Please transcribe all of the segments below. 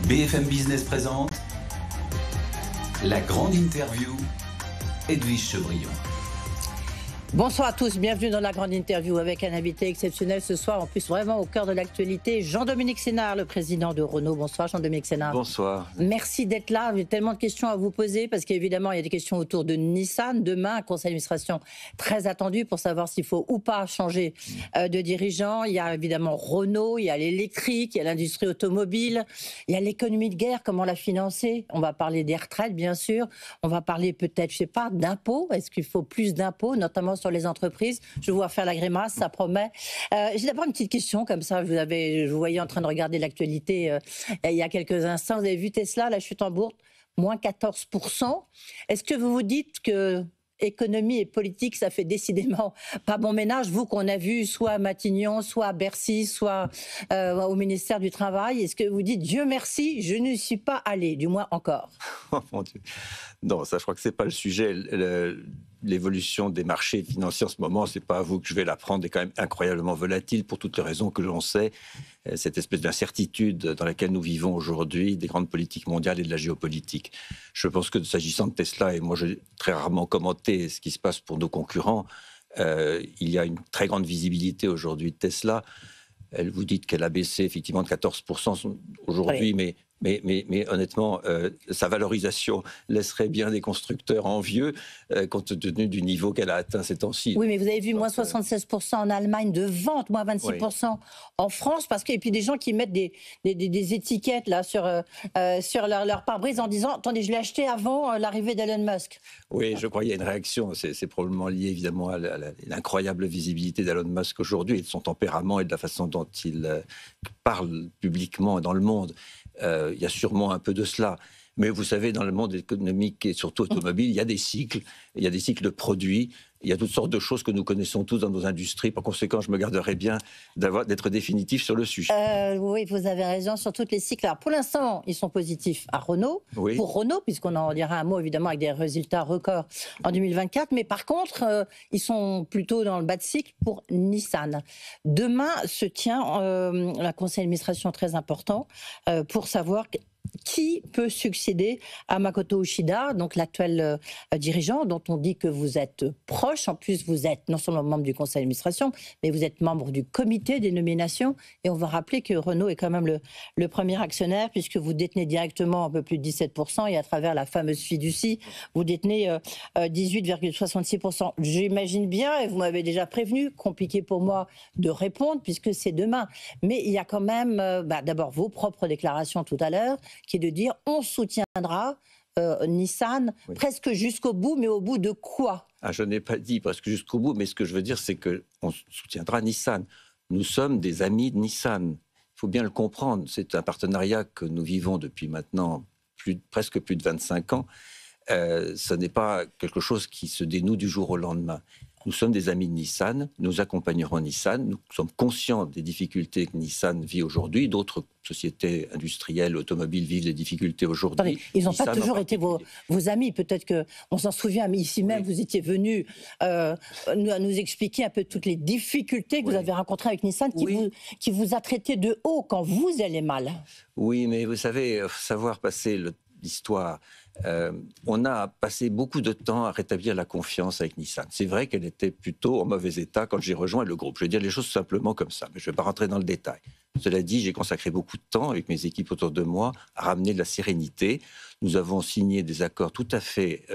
BFM Business présente la grande interview, Edwige Chevrillon. Bonsoir à tous, bienvenue dans la grande interview avec un invité exceptionnel ce soir, en plus vraiment au cœur de l'actualité, Jean-Dominique Sénard, le président de Renault. Bonsoir Jean-Dominique Sénard. Bonsoir. Merci d'être là, j'ai tellement de questions à vous poser parce qu'évidemment il y a des questions autour de Nissan. Demain, un conseil d'administration très attendu pour savoir s'il faut ou pas changer de dirigeant. Il y a évidemment Renault, il y a l'électrique, il y a l'industrie automobile, il y a l'économie de guerre, comment la financer. On va parler des retraites bien sûr, on va parler peut-être, je sais pas, d'impôts. Est-ce qu'il faut plus d'impôts, notamment sur les entreprises? Je vous vois faire la grimace, ça promet. J'ai d'abord une petite question comme ça. Je vous voyais en train de regarder l'actualité il y a quelques instants. Vous avez vu Tesla, la chute en bourse, moins 14%. Est-ce que vous vous dites que économie et politique, ça fait décidément pas bon ménage, vous qu'on a vu soit à Matignon, soit à Bercy, soit au ministère du Travail? Est-ce que vous dites Dieu merci, je ne suis pas allé, du moins encore? Oh mon Dieu. Non, ça, je crois que c'est pas le sujet. L'évolution des marchés financiers en ce moment, c'est pas à vous que je vais l'apprendre, est quand même incroyablement volatile pour toutes les raisons que l'on sait. Cette espèce d'incertitude dans laquelle nous vivons aujourd'hui, des grandes politiques mondiales et de la géopolitique. Je pense que s'agissant de Tesla, et moi j'ai très rarement commenté ce qui se passe pour nos concurrents, il y a une très grande visibilité aujourd'hui de Tesla. Vous dites qu'elle a baissé effectivement de 14% aujourd'hui, oui. Mais honnêtement, sa valorisation laisserait bien des constructeurs envieux compte tenu du niveau qu'elle a atteint ces temps-ci. Oui, mais vous avez vu moins 76% en Allemagne de vente, moins 26% en France, parce et puis des gens qui mettent des étiquettes là sur leur pare-brise en disant attendez, je l'ai acheté avant l'arrivée d'Elon Musk. Oui, je crois qu'il y a une réaction. C'est probablement lié évidemment à l'incroyable visibilité d'Elon Musk aujourd'hui et de son tempérament et de la façon dont il parle publiquement dans le monde. Il y a sûrement un peu de cela. Mais vous savez, dans le monde économique et surtout automobile, il y a des cycles de produits, il y a toutes sortes de choses que nous connaissons tous dans nos industries. Par conséquent, je me garderai bien d'être définitif sur le sujet. Oui, vous avez raison sur tous les cycles. Alors, pour l'instant, ils sont positifs à Renault, pour Renault, puisqu'on en dira un mot évidemment avec des résultats records en 2024. Mais par contre, ils sont plutôt dans le bas de cycle pour Nissan. Demain se tient un conseil d'administration très important pour savoir qui peut succéder à Makoto Uchida, donc l'actuel dirigeant, dont on dit que vous êtes proche. En plus, vous êtes non seulement membre du conseil d'administration, mais vous êtes membre du comité des nominations. Et on va rappeler que Renault est quand même le premier actionnaire, puisque vous détenez directement un peu plus de 17%, et à travers la fameuse fiducie, vous détenez 18,66%. J'imagine bien, et vous m'avez déjà prévenu, compliqué pour moi de répondre, puisque c'est demain. Mais il y a quand même, d'abord, vos propres déclarations tout à l'heure, qui est de dire on soutiendra Nissan presque jusqu'au bout, mais au bout de quoi? Je n'ai pas dit presque jusqu'au bout, mais ce que je veux dire, c'est qu'on soutiendra Nissan. Nous sommes des amis de Nissan. Il faut bien le comprendre. C'est un partenariat que nous vivons depuis maintenant presque plus de 25 ans. Ce n'est pas quelque chose qui se dénoue du jour au lendemain. Nous sommes des amis de Nissan, nous accompagnerons Nissan, nous sommes conscients des difficultés que Nissan vit aujourd'hui, d'autres sociétés industrielles, automobiles vivent des difficultés aujourd'hui. Attendez, ils n'ont pas toujours été vos amis, peut-être qu'on s'en souvient, mais ici même vous étiez venu nous expliquer un peu toutes les difficultés que vous avez rencontrées avec Nissan, qui vous a traité de haut quand vous allez mal. Oui, mais vous savez, savoir passer l'histoire... on a passé beaucoup de temps à rétablir la confiance avec Nissan. C'est vrai qu'elle était plutôt en mauvais état quand j'ai rejoint le groupe. Je vais dire les choses simplement comme ça, mais je ne vais pas rentrer dans le détail. Cela dit, j'ai consacré beaucoup de temps avec mes équipes autour de moi à ramener de la sérénité. Nous avons signé des accords tout à fait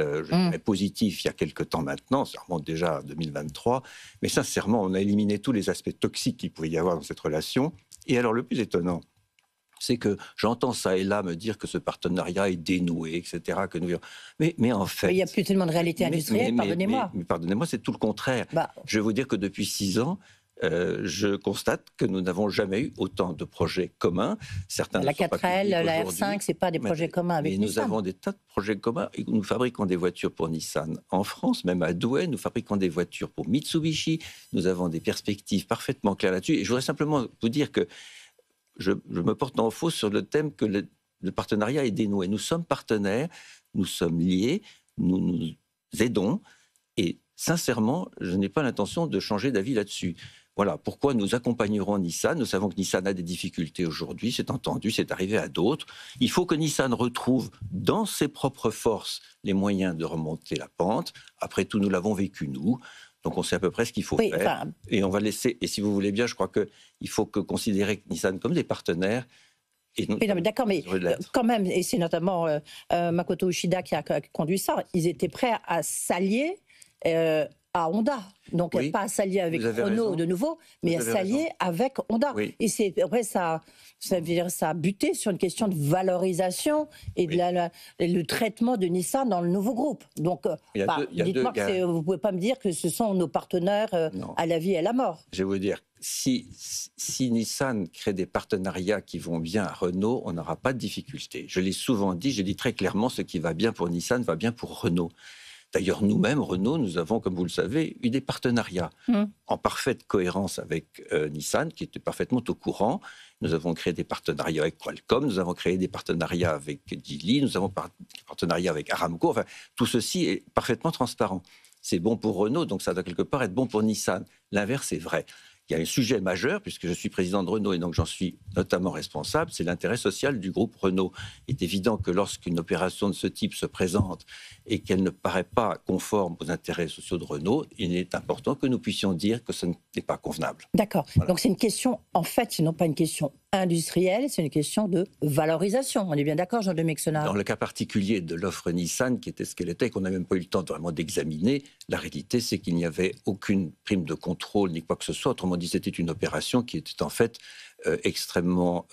positifs il y a quelque temps maintenant, ça remonte déjà à 2023, mais sincèrement, on a éliminé tous les aspects toxiques qu'il pouvait y avoir dans cette relation. Et alors, le plus étonnant, c'est que j'entends ça et là me dire que ce partenariat est dénoué, etc. Mais en fait... Mais il n'y a plus tellement de réalité industrielle, pardonnez-moi. Mais pardonnez-moi, c'est tout le contraire. Je vais vous dire que depuis 6 ans, je constate que nous n'avons jamais eu autant de projets communs. Certains la 4L, la R5, ce n'est pas des projets communs avec Nissan. Mais nous avons des tas de projets communs. Et nous fabriquons des voitures pour Nissan en France, même à Douai. Nous fabriquons des voitures pour Mitsubishi. Nous avons des perspectives parfaitement claires là-dessus. Et je voudrais simplement vous dire que je me porte en faux sur le thème que le partenariat est dénoué. Nous sommes partenaires, nous sommes liés, nous nous aidons. Et sincèrement, je n'ai pas l'intention de changer d'avis là-dessus. Voilà pourquoi nous accompagnerons Nissan. Nous savons que Nissan a des difficultés aujourd'hui, c'est entendu, c'est arrivé à d'autres. Il faut que Nissan retrouve dans ses propres forces les moyens de remonter la pente. Après tout, nous l'avons vécu, nous. Donc on sait à peu près ce qu'il faut faire. Et on va laisser, et si vous voulez bien, je crois qu'il faut considérer Nissan comme des partenaires. Oui, non, mais d'accord, mais quand même, et c'est notamment Makoto Uchida qui a conduit ça, ils étaient prêts à s'allier à Honda. Donc, pas à s'allier avec Renault de nouveau, mais à s'allier avec Honda. Oui. Et c'est, après, ça a buté sur une question de valorisation et de le traitement de Nissan dans le nouveau groupe. Donc, dites-moi que vous ne pouvez pas me dire que ce sont nos partenaires à la vie et à la mort. Je vais vous dire, si Nissan crée des partenariats qui vont bien à Renault, on n'aura pas de difficulté. Je l'ai souvent dit, j'ai dit très clairement, ce qui va bien pour Nissan va bien pour Renault. D'ailleurs, nous-mêmes, Renault, nous avons, comme vous le savez, eu des partenariats en parfaite cohérence avec Nissan, qui était parfaitement au courant. Nous avons créé des partenariats avec Qualcomm, nous avons créé des partenariats avec Geely, nous avons des partenariats avec Aramco. Enfin, tout ceci est parfaitement transparent. C'est bon pour Renault, donc ça doit quelque part être bon pour Nissan. L'inverse est vrai. Il y a un sujet majeur, puisque je suis président de Renault et donc j'en suis notamment responsable, c'est l'intérêt social du groupe Renault. Il est évident que lorsqu'une opération de ce type se présente et qu'elle ne paraît pas conforme aux intérêts sociaux de Renault, il est important que nous puissions dire que ce n'est pas convenable. D'accord. Voilà. Donc c'est une question, en fait, c'est non pas une question industrielle, c'est une question de valorisation. On est bien d'accord, Jean de Mexenard? Dans le cas particulier de l'offre Nissan, qui était ce qu'elle était, qu'on n'a même pas eu le temps vraiment d'examiner, la réalité, c'est qu'il n'y avait aucune prime de contrôle ni quoi que ce soit. Autrement dit, c'était une opération qui était en fait extrêmement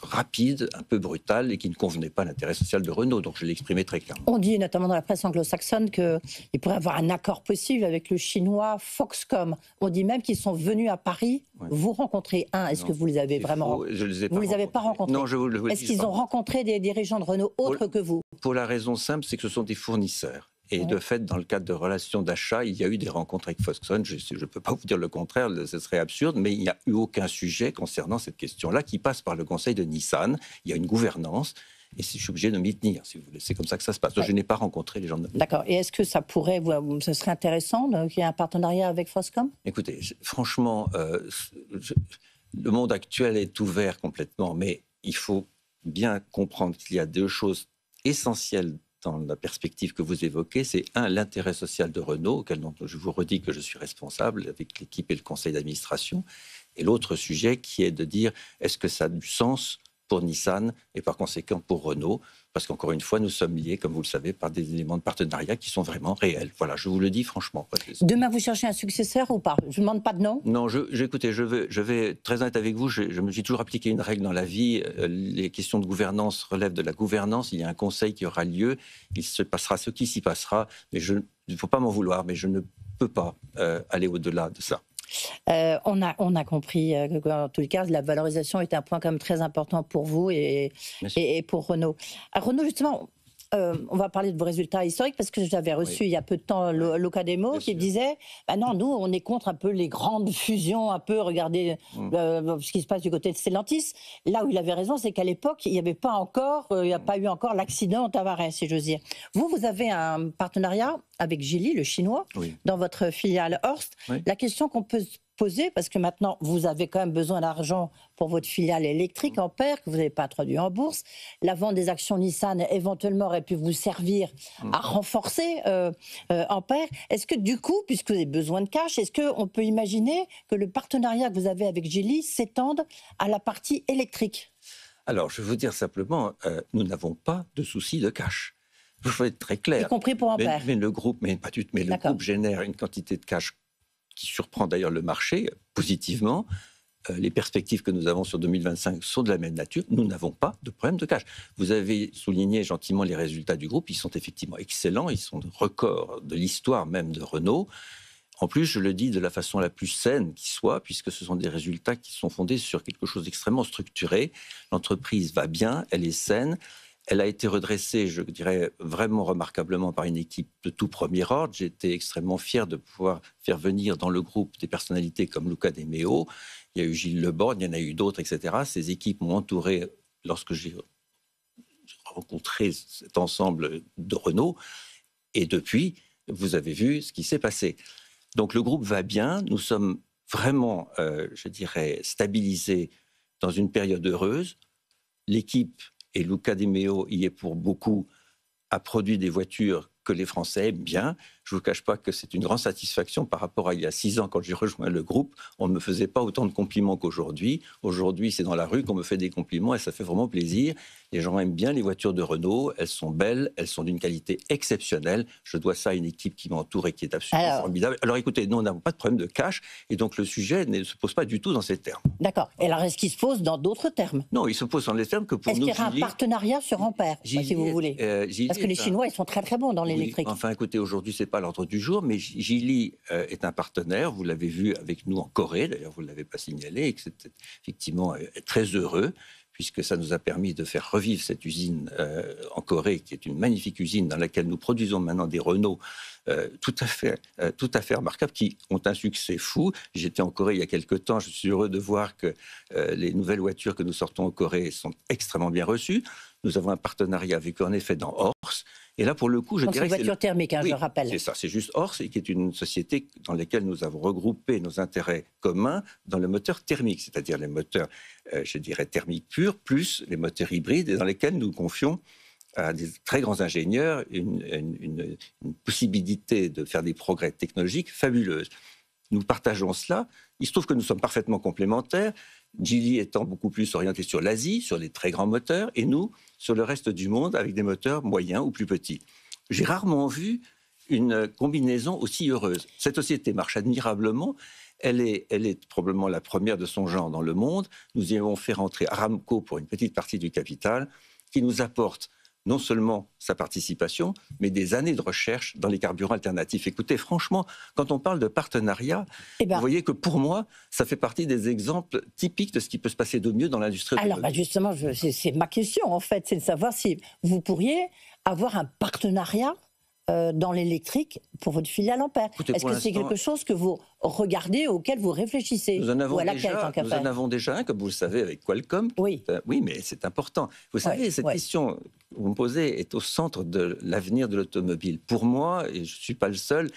rapide, un peu brutale et qui ne convenait pas à l'intérêt social de Renault. Donc je l'ai exprimé très clairement. On dit notamment dans la presse anglo-saxonne qu'il pourrait y avoir un accord possible avec le chinois Foxconn. On dit même qu'ils sont venus à Paris vous rencontrer. Est-ce que vous les avez vraiment rencontrés? Je les ai pas Vous ne les avez pas rencontrés? Non, je vous le dis. Est-ce qu'ils ont rencontré des dirigeants de Renault autres que vous? Pour la raison simple, c'est que ce sont des fournisseurs. Et de fait, dans le cadre de relations d'achat, il y a eu des rencontres avec Foxconn. Je ne peux pas vous dire le contraire, ce serait absurde, mais il n'y a eu aucun sujet concernant cette question-là qui passe par le conseil de Nissan. Il y a une gouvernance et je suis obligé de m'y tenir, si vous voulez. C'est comme ça que ça se passe. Je n'ai pas rencontré les gens de... D'accord. Et est-ce que ça pourrait, ce serait intéressant qu'il y ait un partenariat avec Foxconn? Écoutez, franchement, le monde actuel est ouvert complètement, mais il faut bien comprendre qu'il y a deux choses essentielles dans la perspective que vous évoquez, c'est l'intérêt social de Renault, auquel je vous redis que je suis responsable avec l'équipe et le conseil d'administration, et l'autre sujet qui est de dire est-ce que ça a du sens pour Nissan et par conséquent pour Renault, parce qu'encore une fois, nous sommes liés, comme vous le savez, par des éléments de partenariat qui sont vraiment réels. Voilà, je vous le dis franchement. Demain, vous cherchez un successeur ou pas? Je ne demande pas de nom. Non, écoutez, je vais être très honnête avec vous, je me suis toujours appliqué une règle dans la vie. Les questions de gouvernance relèvent de la gouvernance. Il y a un conseil qui aura lieu. Il se passera ce qui s'y passera. Mais il ne faut pas m'en vouloir, mais je ne peux pas aller au-delà de ça. On a compris qu'en tout cas, la valorisation est un point quand même très important pour vous et pour Renault. À Renault, justement, on va parler de vos résultats historiques parce que j'avais reçu il y a peu de temps Luca De Meo qui disait non, nous, on est contre un peu les grandes fusions, un peu, regardez ce qui se passe du côté de Stellantis. Là où il avait raison, c'est qu'à l'époque, il n'y avait pas encore, il n'y a pas eu encore l'accident Tavares, si j'ose dire. Vous avez un partenariat avec Geely, le chinois, dans votre filiale Horst. La question qu'on peut se poser, parce que maintenant, vous avez quand même besoin d'argent pour votre filiale électrique Ampère, que vous n'avez pas introduit en bourse. La vente des actions Nissan, éventuellement, aurait pu vous servir à renforcer Ampère. Est-ce que du coup, puisque vous avez besoin de cash, est-ce qu'on peut imaginer que le partenariat que vous avez avec Geely s'étende à la partie électrique? Alors, je vais vous dire simplement, nous n'avons pas de souci de cash. Il faut être très clair. Y compris pour Ampère. Mais le groupe génère une quantité de cash qui surprend d'ailleurs le marché positivement. Les perspectives que nous avons sur 2025 sont de la même nature. Nous n'avons pas de problème de cash. Vous avez souligné gentiment les résultats du groupe. Ils sont effectivement excellents. Ils sont de records de l'histoire même de Renault. En plus, je le dis de la façon la plus saine qui soit, puisque ce sont des résultats qui sont fondés sur quelque chose d'extrêmement structuré. L'entreprise va bien, elle est saine. Elle a été redressée, je dirais, vraiment remarquablement par une équipe de tout premier ordre. J'ai été extrêmement fier de pouvoir faire venir dans le groupe des personnalités comme Luca De Meo. Il y a eu Gilles Leborgne, il y en a eu d'autres, etc. Ces équipes m'ont entouré lorsque j'ai rencontré cet ensemble de Renault. Et depuis, vous avez vu ce qui s'est passé. Donc le groupe va bien. Nous sommes vraiment, je dirais, stabilisé dans une période heureuse. L'équipe, et Luca De Meo y est pour beaucoup, a produit des voitures que les Français aiment bien. Je ne vous cache pas que c'est une grande satisfaction par rapport à il y a 6 ans, quand j'ai rejoint le groupe. On ne me faisait pas autant de compliments qu'aujourd'hui. Aujourd'hui, c'est dans la rue qu'on me fait des compliments et ça fait vraiment plaisir. Les gens aiment bien les voitures de Renault. Elles sont belles, elles sont d'une qualité exceptionnelle. Je dois ça à une équipe qui m'entoure et qui est absolument formidable. Alors écoutez, nous, on n'a pas de problème de cash et donc le sujet ne se pose pas du tout dans ces termes. D'accord. Et alors, est-ce qu'il se pose dans d'autres termes? Non, il se pose dans les termes que pour nous... Est-ce qu'il y aura un partenariat sur Ampère, si vous voulez? Parce que les Chinois, ils sont très très bons dans l'électrique. Enfin, écoutez, aujourd'hui, ce n'est pas l'ordre du jour, mais Geely est un partenaire. Vous l'avez vu avec nous en Corée, d'ailleurs, vous ne l'avez pas signalé, et que c'est effectivement très heureux, puisque ça nous a permis de faire revivre cette usine en Corée, qui est une magnifique usine dans laquelle nous produisons maintenant des Renault tout à fait remarquables, qui ont un succès fou. J'étais en Corée il y a quelques temps, je suis heureux de voir que les nouvelles voitures que nous sortons en Corée sont extrêmement bien reçues. Nous avons un partenariat avec eux, en effet, dans Horse. Et là, pour le coup, je dirais que c'est une voiture thermique, je rappelle. C'est ça, c'est juste Horse, qui est une société dans laquelle nous avons regroupé nos intérêts communs dans le moteur thermique, c'est-à-dire les moteurs, je dirais, thermiques purs, plus les moteurs hybrides, et dans lesquels nous confions à des très grands ingénieurs une possibilité de faire des progrès technologiques fabuleuses. Nous partageons cela. Il se trouve que nous sommes parfaitement complémentaires, Geely étant beaucoup plus orienté sur l'Asie, sur les très grands moteurs, et nous, sur le reste du monde, avec des moteurs moyens ou plus petits. J'ai rarement vu une combinaison aussi heureuse. Cette société marche admirablement. Elle est probablement la première de son genre dans le monde. Nous y avons fait rentrer Aramco pour une petite partie du capital, qui nous apporte non seulement sa participation, mais des années de recherche dans les carburants alternatifs. Écoutez, franchement, quand on parle de partenariat, vous voyez que pour moi, ça fait partie des exemples typiques de ce qui peut se passer de mieux dans l'industrie automobile. Alors, justement, c'est ma question, en fait, c'est de savoir si vous pourriez avoir un partenariat dans l'électrique pour votre filiale Ampère. Est-ce que c'est quelque chose que vous regardez, auquel vous réfléchissez? Nous en avons déjà un, comme vous le savez, avec Qualcomm. Oui, mais c'est important. Vous savez, cette question que vous me posez est au centre de l'avenir de l'automobile. Pour moi, et je ne suis pas le seul,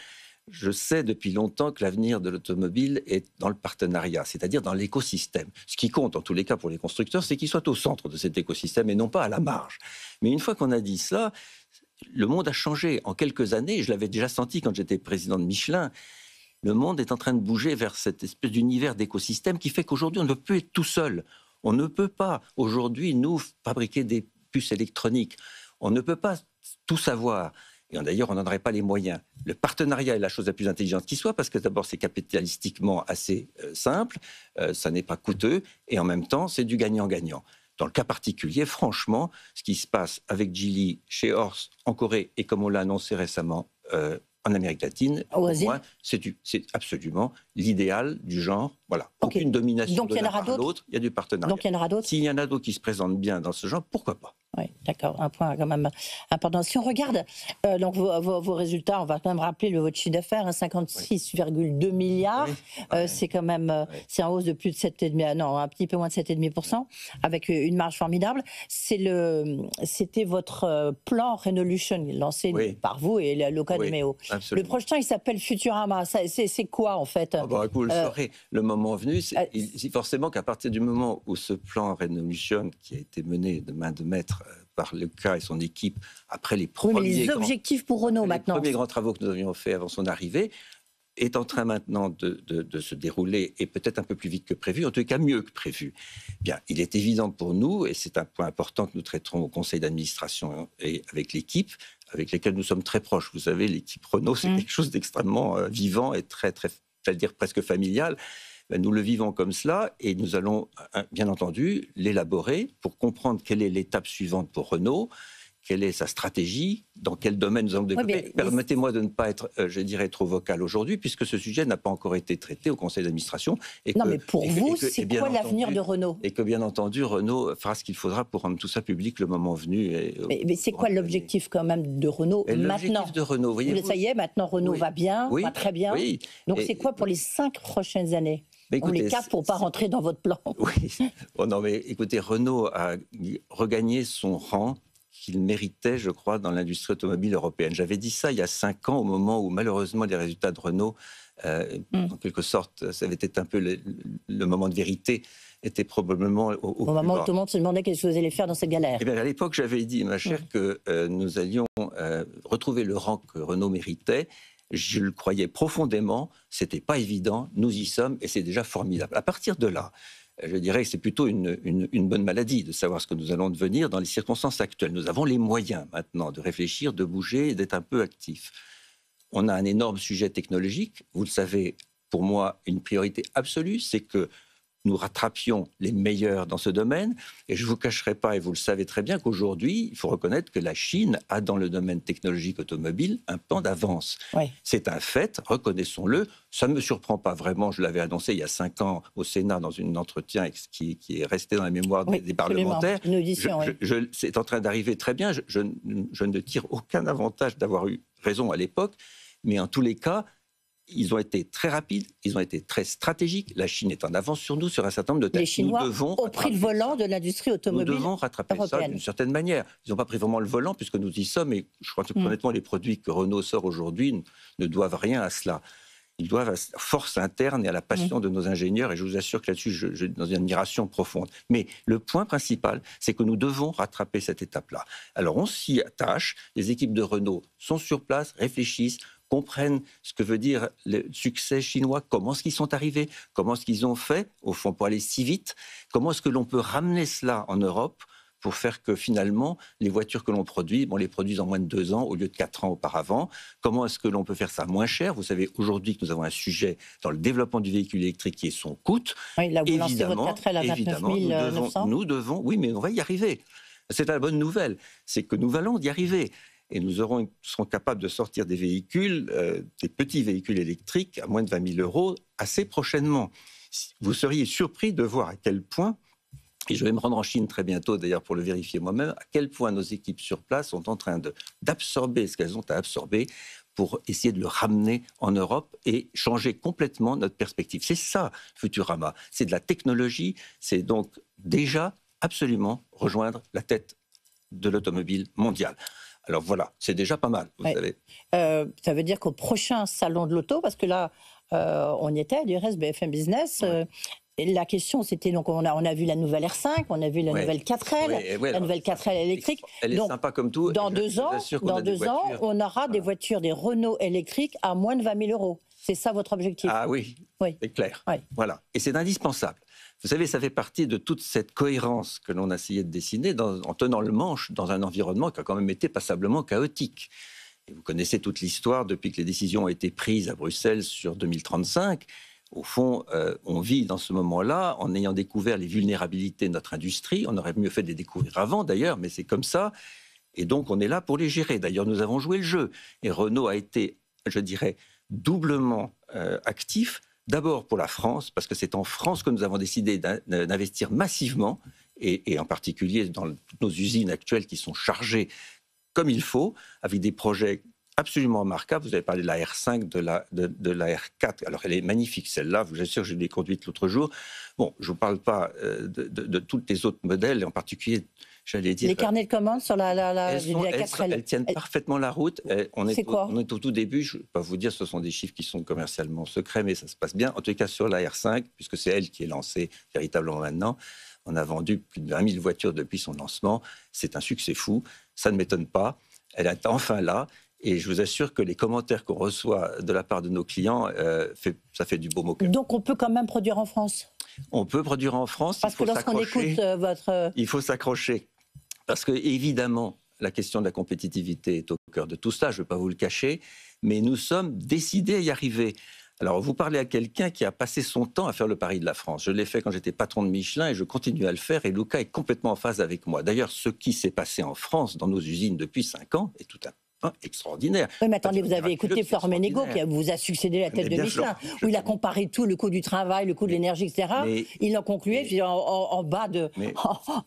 je sais depuis longtemps que l'avenir de l'automobile est dans le partenariat, c'est-à-dire dans l'écosystème. Ce qui compte, en tous les cas, pour les constructeurs, c'est qu'ils soient au centre de cet écosystème et non pas à la marge. Mais une fois qu'on a dit cela, le monde a changé en quelques années. Je l'avais déjà senti quand j'étais président de Michelin. Le monde est en train de bouger vers cette espèce d'univers d'écosystème qui fait qu'aujourd'hui, on ne peut plus être tout seul. On ne peut pas, aujourd'hui, nous, fabriquer des puces électroniques. On ne peut pas tout savoir. Et d'ailleurs, on n'en aurait pas les moyens. Le partenariat est la chose la plus intelligente qui soit, parce que d'abord, c'est capitalistiquement assez simple, ça n'est pas coûteux, et en même temps, c'est du gagnant-gagnant. Dans le cas particulier, franchement, ce qui se passe avec Geely chez Horse en Corée et comme on l'a annoncé récemment en Amérique latine, pour moi, c'est absolument l'idéal du genre. Voilà, aucune domination de l'un par l'autre, il y a du partenariat. Donc il y en aura d'autres. S'il y en a d'autres qui se présentent bien dans ce genre, pourquoi pas? Oui, d'accord, un point quand même important. Si on regarde donc vos résultats, on va quand même rappeler votre chiffre d'affaires, 56,2 milliards, c'est quand même c'est en hausse de plus de 7,5%, non, un petit peu moins de 7,5%, avec une marge formidable. C'était votre plan Renaulution lancé par vous et Luca De Meo. Le prochain, il s'appelle Futurama. C'est quoi en fait? Vous le saurez, le moment venu, c'est forcément qu'à partir du moment où ce plan Renaulution, qui a été mené de main de maître par Luca et son équipe, après les premiers objectifs pour Renault maintenant. Les premiers grands travaux que nous avions faits avant son arrivée, est en train maintenant de se dérouler, et peut-être un peu plus vite que prévu, en tout cas mieux que prévu. Bien, il est évident pour nous, et c'est un point important que nous traiterons au conseil d'administration et avec l'équipe, avec lesquelles nous sommes très proches. Vous savez, l'équipe Renault, c'est quelque chose d'extrêmement vivant et très, très, j'allais dire presque familial. Nous le vivons comme cela, et nous allons, bien entendu, l'élaborer pour comprendre quelle est l'étape suivante pour Renault, quelle est sa stratégie, dans quel domaine nous allons développer. Permettez-moi de ne pas être, je dirais, trop vocal aujourd'hui, puisque ce sujet n'a pas encore été traité au conseil d'administration. Mais pour vous, c'est quoi l'avenir de Renault? Et que, bien entendu, Renault fera ce qu'il faudra pour rendre tout ça public le moment venu. Mais c'est quoi l'objectif quand même de Renault maintenant? L'objectif de Renault, voyez-vous. Ça y est, maintenant Renault va bien, va très bien. Oui. Donc c'est quoi pour les 5 prochaines années? On les capte pour ne pas rentrer dans votre plan. Oui. Non, mais écoutez, Renault a regagné son rang qu'il méritait, je crois, dans l'industrie automobile européenne. J'avais dit ça il y a 5 ans, au moment où, malheureusement, les résultats de Renault En quelque sorte, ça avait été un peu le moment de vérité, était probablement au moment plus où tout le monde se demandait qu'est-ce que vous allez faire dans cette galère. Eh bien, à l'époque, j'avais dit, ma chère, que nous allions retrouver le rang que Renault méritait. Je le croyais profondément, c'était pas évident, nous y sommes et c'est déjà formidable. À partir de là, je dirais que c'est plutôt une bonne maladie de savoir ce que nous allons devenir dans les circonstances actuelles. Nous avons les moyens maintenant de réfléchir, de bouger et d'être un peu actifs. On a un énorme sujet technologique. Vous le savez, pour moi, une priorité absolue, c'est que nous rattrapions les meilleurs dans ce domaine. Et je ne vous cacherai pas, et vous le savez très bien, qu'aujourd'hui, il faut reconnaître que la Chine a, dans le domaine technologique automobile, un temps d'avance. Oui. C'est un fait, reconnaissons-le. Ça ne me surprend pas vraiment. Je l'avais annoncé il y a 5 ans au Sénat dans un entretien qui est resté dans la mémoire des parlementaires. Une audition, c'est en train d'arriver très bien. Je ne tire aucun avantage d'avoir eu raison à l'époque. Mais en tous les cas, ils ont été très rapides, ils ont été très stratégiques. La Chine est en avance sur nous sur un certain nombre de thèmes. Les Chinois ont pris le volant de l'industrie automobile européenne. Nous devons rattraper ça d'une certaine manière. Ils n'ont pas pris vraiment le volant puisque nous y sommes. Et je crois que honnêtement, les produits que Renault sort aujourd'hui ne doivent rien à cela. Ils doivent à la force interne et à la passion de nos ingénieurs. Et je vous assure que là-dessus, je suis dans une admiration profonde. Mais le point principal, c'est que nous devons rattraper cette étape-là. Alors on s'y attache. Les équipes de Renault sont sur place, réfléchissent, comprennent ce que veut dire le succès chinois, comment est-ce qu'ils sont arrivés, comment est-ce qu'ils ont fait, au fond, pour aller si vite, comment est-ce que l'on peut ramener cela en Europe pour faire que finalement, les voitures que l'on produit, on les produise en moins de 2 ans au lieu de 4 ans auparavant. Comment est-ce que l'on peut faire ça moins cher ? Vous savez aujourd'hui que nous avons un sujet dans le développement du véhicule électrique qui est son coût. Oui, là, vous lancez votre 4L à 29 900. Nous devons, oui, mais on va y arriver. C'est la bonne nouvelle, c'est que nous allons y arriver. Et nous serons capables de sortir des véhicules, des petits véhicules électriques à moins de 20 000 euros assez prochainement. Vous seriez surpris de voir à quel point, et je vais me rendre en Chine très bientôt d'ailleurs pour le vérifier moi-même, à quel point nos équipes sur place sont en train d'absorber ce qu'elles ont à absorber pour essayer de le ramener en Europe et changer complètement notre perspective. C'est ça, Futurama. C'est de la technologie, c'est donc déjà absolument rejoindre la tête de l'automobile mondiale. Alors voilà, c'est déjà pas mal, vous savez. Ça veut dire qu'au prochain salon de l'auto, parce que là, on y était, du reste, BFM Business, la question c'était, donc on a vu la nouvelle R5, on a vu la nouvelle 4L, la nouvelle 4L électrique. Elle est sympa comme tout. Dans 2 ans, on aura des voitures, des Renault électriques à moins de 20 000 euros. C'est ça votre objectif ? Ah oui, c'est clair. Oui. Voilà. Et c'est indispensable. Vous savez, ça fait partie de toute cette cohérence que l'on a essayé de dessiner en tenant le manche dans un environnement qui a quand même été passablement chaotique. Et vous connaissez toute l'histoire depuis que les décisions ont été prises à Bruxelles sur 2035. Au fond, on vit dans ce moment-là en ayant découvert les vulnérabilités de notre industrie. On aurait mieux fait de les découvrir avant d'ailleurs, mais c'est comme ça. Et donc, on est là pour les gérer. D'ailleurs, nous avons joué le jeu. Et Renault a été, je dirais, doublement actif. D'abord pour la France, parce que c'est en France que nous avons décidé d'investir massivement, et en particulier dans toutes nos usines actuelles qui sont chargées comme il faut, avec des projets absolument remarquables. Vous avez parlé de la R5, de la R4. Alors elle est magnifique celle-là, je vous assure, je l'ai conduite l'autre jour. Bon, je ne vous parle pas de tous les autres modèles, et en particulier, j'allais dire... Les carnets de commandes sur la 4L. Elles tiennent parfaitement la route. On est au tout début, je ne vais pas vous dire, ce sont des chiffres qui sont commercialement secrets, mais ça se passe bien. En tout cas, sur la R5, puisque c'est elle qui est lancée véritablement maintenant, on a vendu plus de 20 000 voitures depuis son lancement. C'est un succès fou, ça ne m'étonne pas. Elle est enfin là. Et je vous assure que les commentaires qu'on reçoit de la part de nos clients, ça fait du beau au cœur. Donc on peut quand même produire en France ? On peut produire en France. Parce que lorsqu'on écoute votre... Il faut s'accrocher. Parce que, évidemment, la question de la compétitivité est au cœur de tout ça, je ne vais pas vous le cacher, mais nous sommes décidés à y arriver. Alors, vous parlez à quelqu'un qui a passé son temps à faire le pari de la France. Je l'ai fait quand j'étais patron de Michelin et je continue à le faire, et Luca est complètement en phase avec moi. D'ailleurs, ce qui s'est passé en France, dans nos usines depuis 5 ans, est tout un extraordinaire. Oui, mais attendez, vous avez écouté Florent Menegaux qui vous a succédé à la tête de Michelin, où il a comparé tout, le coût du travail, le coût de l'énergie, etc. Il en concluait, en bas de...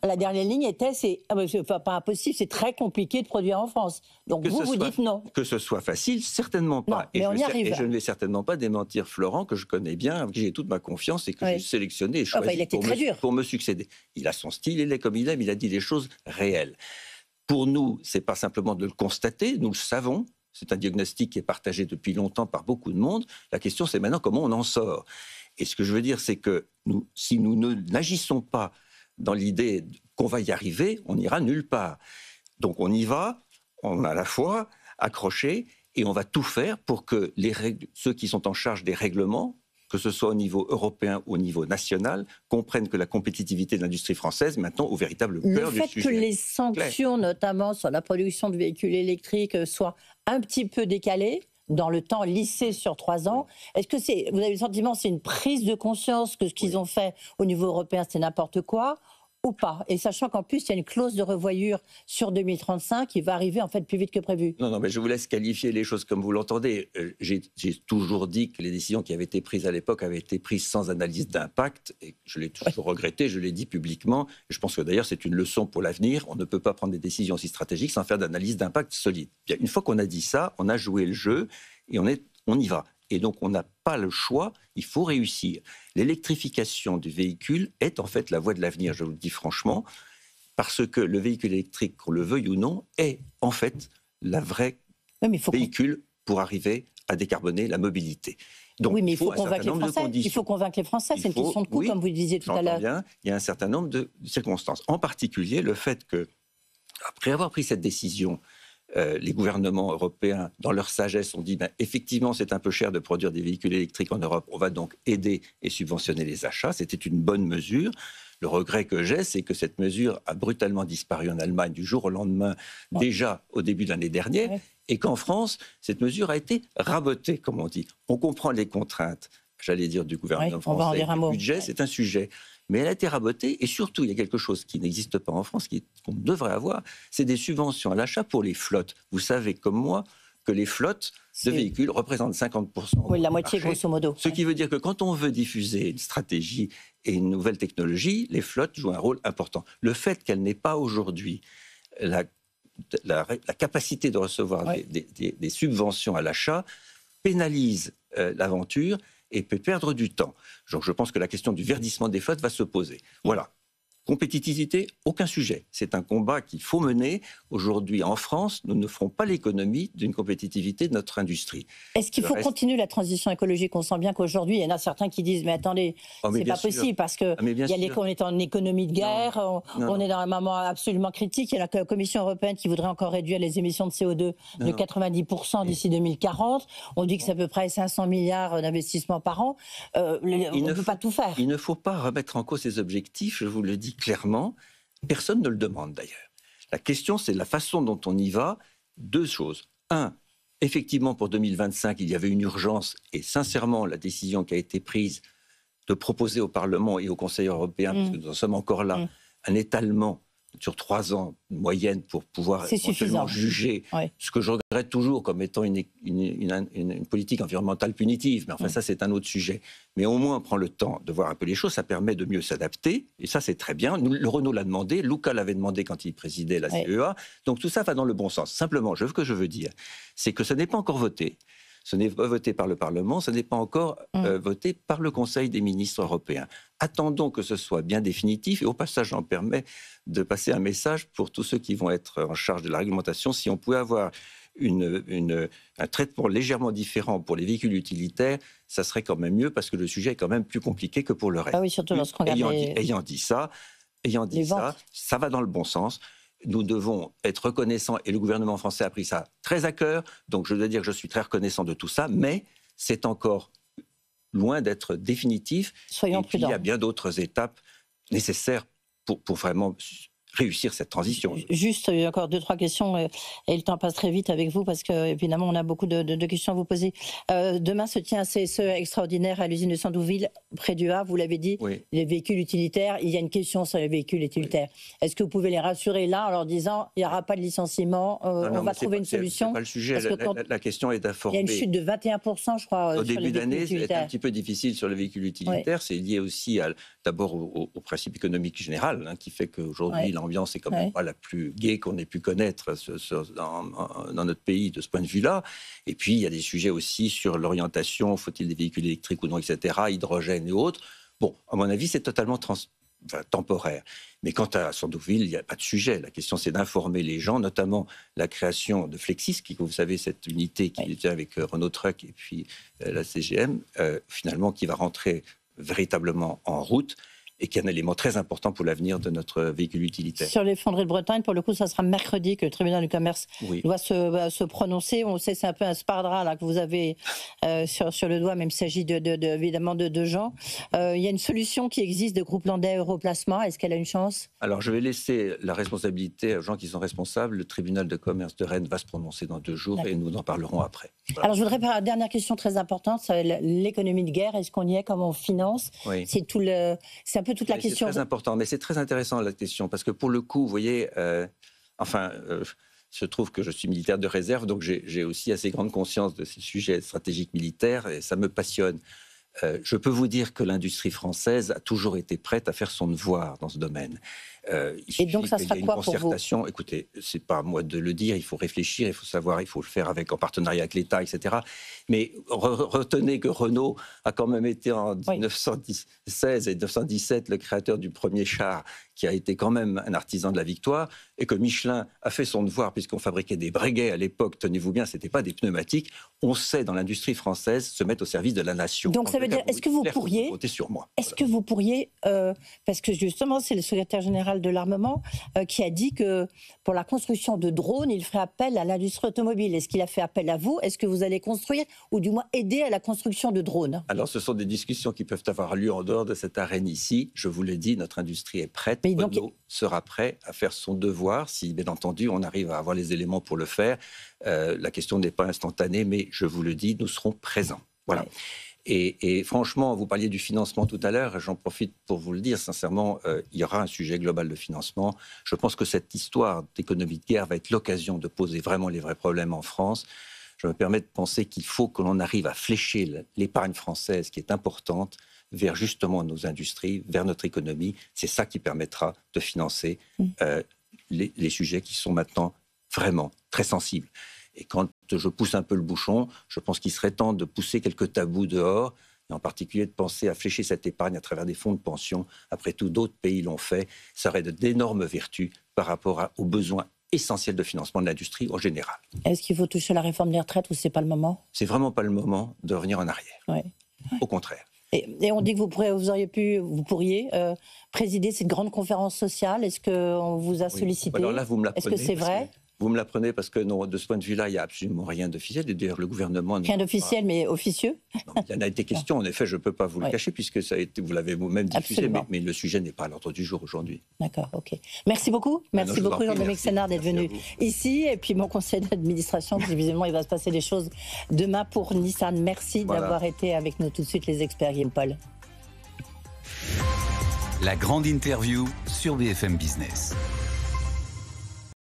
la dernière ligne était, c'est pas impossible, c'est très compliqué de produire en France. Donc vous dites non. Que ce soit facile, certainement pas. Non, mais on y arrive. Et je ne vais certainement pas démentir Florent, que je connais bien, avec qui j'ai toute ma confiance et que j'ai sélectionné et choisi pour me succéder. Il a son style, il est comme il aime, il a dit des choses réelles. Pour nous, ce n'est pas simplement de le constater, nous le savons, C'est un diagnostic qui est partagé depuis longtemps par beaucoup de monde. La question, c'est maintenant comment on en sort. Et ce que je veux dire, c'est que si nous n'agissons pas dans l'idée qu'on va y arriver, on n'ira nulle part. Donc on y va, on a la foi, accroché, et on va tout faire pour que ceux qui sont en charge des règlements, que ce soit au niveau européen ou au niveau national, comprennent que la compétitivité de l'industrie française, maintenant, au véritable cœur du sujet. Le fait que les sanctions, notamment sur la production de véhicules électriques, soient un petit peu décalées, dans le temps lissé sur 3 ans, est-ce que vous avez le sentiment que c'est une prise de conscience que ce qu'ils ont fait au niveau européen, c'est n'importe quoi ou pas? Et sachant qu'en plus, il y a une clause de revoyure sur 2035 qui va arriver en fait plus vite que prévu. Non, mais je vous laisse qualifier les choses comme vous l'entendez. J'ai toujours dit que les décisions qui avaient été prises à l'époque avaient été prises sans analyse d'impact, et je l'ai toujours regretté, je l'ai dit publiquement. Je pense que d'ailleurs c'est une leçon pour l'avenir. On ne peut pas prendre des décisions aussi stratégiques sans faire d'analyse d'impact solide. Bien, une fois qu'on a dit ça, on a joué le jeu et on y va. Et donc, on n'a pas le choix, il faut réussir. L'électrification du véhicule est en fait la voie de l'avenir, je vous le dis franchement, parce que le véhicule électrique, qu'on le veuille ou non, est en fait la vraie véhicule pour arriver à décarboner la mobilité. Donc, oui, mais il faut convaincre les Français. Il faut convaincre les Français, c'est une question de coût, comme vous le disiez tout à l'heure. Bien, il y a un certain nombre de circonstances. En particulier, le fait que, après avoir pris cette décision, les gouvernements européens, dans leur sagesse, ont dit effectivement, c'est un peu cher de produire des véhicules électriques en Europe, on va donc aider et subventionner les achats. C'était une bonne mesure. Le regret que j'ai, c'est que cette mesure a brutalement disparu en Allemagne du jour au lendemain, déjà au début de l'année dernière, et qu'en France, cette mesure a été rabotée, comme on dit. On comprend les contraintes, j'allais dire, du gouvernement français. Le budget, c'est un sujet. Mais elle a été rabotée, et surtout, il y a quelque chose qui n'existe pas en France, qu'on devrait avoir, c'est des subventions à l'achat pour les flottes. Vous savez, comme moi, que les flottes de véhicules représentent 50%. Oui, la moitié, grosso modo. Ce qui veut dire que quand on veut diffuser une stratégie et une nouvelle technologie, les flottes jouent un rôle important. Le fait qu'elle n'ait pas aujourd'hui la capacité de recevoir des subventions à l'achat pénalise l'aventure et peut perdre du temps. Donc je pense que la question du verdissement des flottes va se poser. Voilà. Compétitivité, aucun sujet. C'est un combat qu'il faut mener. Aujourd'hui, en France, nous ne ferons pas l'économie d'une compétitivité de notre industrie. Est-ce qu'il faut continuer la transition écologique? On sent bien qu'aujourd'hui, il y en a certains qui disent « mais attendez, c'est pas possible parce qu'on est en économie de guerre, on est dans un moment absolument critique. Il y a la Commission européenne qui voudrait encore réduire les émissions de CO2 de 90% d'ici 2040. On dit que c'est à peu près 500 milliards d'investissements par an. On ne peut pas tout faire. Il ne faut pas remettre en cause ces objectifs, je vous le dis clairement, personne ne le demande d'ailleurs. La question, c'est la façon dont on y va. Deux choses. Un, effectivement, pour 2025, il y avait une urgence, et sincèrement, la décision qui a été prise de proposer au Parlement et au Conseil européen, parce que nous en sommes encore là, un étalement sur 3 ans de moyenne pour pouvoir éventuellement juger ce que je regrette toujours comme étant une politique environnementale punitive. Mais enfin, ça, c'est un autre sujet. Mais au moins, on prend le temps de voir un peu les choses. Ça permet de mieux s'adapter. Et ça, c'est très bien. Le Renault l'a demandé. Luca l'avait demandé quand il présidait la CEA. Donc, tout ça va dans le bon sens. Simplement, ce que je veux dire, c'est que ce n'est pas encore voté. Ce n'est pas voté par le Parlement, ce n'est pas encore voté par le Conseil des ministres européens. Attendons que ce soit bien définitif. Et au passage, j'en permets de passer un message pour tous ceux qui vont être en charge de la réglementation. Si on pouvait avoir un traitement légèrement différent pour les véhicules utilitaires, ça serait quand même mieux parce que le sujet est quand même plus compliqué que pour le reste. Ah oui, surtout lorsqu'on regarde ayant dit ça, ça va dans le bon sens. Nous devons être reconnaissants, et le gouvernement français a pris ça très à cœur, donc je dois dire que je suis très reconnaissant de tout ça, mais c'est encore loin d'être définitif. Soyons prudents. Il y a bien d'autres étapes nécessaires pour vraiment réussir cette transition. Juste encore 2-3 questions, et le temps passe très vite avec vous parce que évidemment on a beaucoup de questions à vous poser. Demain se tient un CSE extraordinaire à l'usine de Sandouville, près du Havre, vous l'avez dit, les véhicules utilitaires, il y a une question sur les véhicules utilitaires. Est-ce que vous pouvez les rassurer là en leur disant il n'y aura pas de licenciement, on va trouver une solution? C'est pas le sujet, la question est d'informer. Il y a une chute de 21%, je crois, au début d'année, c'est un petit peu difficile sur les véhicules utilitaires, c'est lié aussi d'abord au principe économique général, qui fait qu'aujourd'hui l'ambiance est quand même pas la plus gaie qu'on ait pu connaître dans notre pays de ce point de vue-là. Et puis, il y a des sujets aussi sur l'orientation, faut-il des véhicules électriques ou non, etc., hydrogène et autres. Bon, à mon avis, c'est totalement temporaire. Mais quant à Sandouville, il n'y a pas de sujet. La question, c'est d'informer les gens, notamment la création de Flexis, qui, vous savez, cette unité qui vient avec Renault Truck et puis la CGM, finalement, qui va rentrer véritablement en route et qui est un élément très important pour l'avenir de notre véhicule utilitaire. Sur les fonderies de Bretagne, pour le coup, ça sera mercredi que le tribunal du commerce doit se prononcer. On sait, c'est un peu un sparadrap là, que vous avez sur le doigt, même s'il s'agit évidemment de deux gens. Il y a une solution qui existe de groupe landais Europlacement. Est-ce qu'elle a une chance? Alors, je vais laisser la responsabilité aux gens qui sont responsables. Le tribunal de commerce de Rennes va se prononcer dans 2 jours et nous en parlerons après. Voilà. Alors, je voudrais faire une dernière question très importante, c'est l'économie de guerre. Est-ce qu'on y est? Comment on finance? C'est un peu toute la question. C'est très important, mais c'est très intéressant la question, parce que pour le coup, vous voyez, je trouve que je suis militaire de réserve, donc j'ai aussi assez grande conscience de ces sujets stratégiques militaires, et ça me passionne. Je peux vous dire que l'industrie française a toujours été prête à faire son devoir dans ce domaine. Et donc, ça sera quoi pour vous? Écoutez, c'est pas à moi de le dire, il faut réfléchir, il faut savoir, il faut le faire en partenariat avec l'État, etc. Mais retenez que Renault a quand même été en 1916 et 1917 le créateur du premier char, qui a été quand même un artisan de la victoire, et que Michelin a fait son devoir, puisqu'on fabriquait des Breguet à l'époque, tenez-vous bien, c'était pas des pneumatiques. On sait, dans l'industrie française, se mettre au service de la nation. Donc, ça veut dire, est-ce que vous pourriez... Comptez sur moi. Est-ce que vous pourriez... parce que justement, c'est le secrétaire général de l'armement qui a dit que pour la construction de drones, il ferait appel à l'industrie automobile. Est-ce qu'il a fait appel à vous? Est-ce que vous allez construire, ou du moins aider à la construction de drones? Alors, ce sont des discussions qui peuvent avoir lieu en dehors de cette arène ici. Je vous l'ai dit, notre industrie est prête. Renault sera prêt à faire son devoir, si, bien entendu, on arrive à avoir les éléments pour le faire. La question n'est pas instantanée, mais je vous le dis, nous serons présents. Voilà. Ouais. Et franchement, vous parliez du financement tout à l'heure, et j'en profite pour vous le dire, sincèrement, il y aura un sujet global de financement. Je pense que cette histoire d'économie de guerre va être l'occasion de poser vraiment les vrais problèmes en France. Je me permets de penser qu'il faut que l'on arrive à flécher l'épargne française, qui est importante, vers justement nos industries, vers notre économie. C'est ça qui permettra de financer les sujets qui sont maintenant vraiment très sensibles. Et quand je pousse un peu le bouchon, je pense qu'il serait temps de pousser quelques tabous dehors, et en particulier de penser à flécher cette épargne à travers des fonds de pension. Après tout, d'autres pays l'ont fait. Ça aurait d'énormes vertus par rapport aux besoins essentiels de financement de l'industrie en général. Est-ce qu'il faut toucher la réforme des retraites ou c'est pas le moment? C'est vraiment pas le moment de revenir en arrière. Ouais. Au contraire. Et on dit que vous pourriez présider cette grande conférence sociale. Est-ce qu'on vous a sollicité? Alors là, vous me l'apprenez. Est-ce que c'est vrai? Vous me l'apprenez parce que non, de ce point de vue-là, il n'y a absolument rien d'officiel. Et d'ailleurs, le gouvernement... Rien d'officiel, mais officieux? Non, mais il y en a été question, en effet, je ne peux pas vous le cacher, puisque ça a été, vous l'avez vous-même diffusé, mais le sujet n'est pas à l'ordre du jour aujourd'hui. D'accord, ok. Merci beaucoup. Merci beaucoup, Jean-Dominique Sénard, d'être venu ici. Et puis mon conseil d'administration, visiblement, il va se passer des choses demain pour Nissan. Merci d'avoir été avec nous tout de suite, les experts, Guillaume Paul. La grande interview sur BFM Business.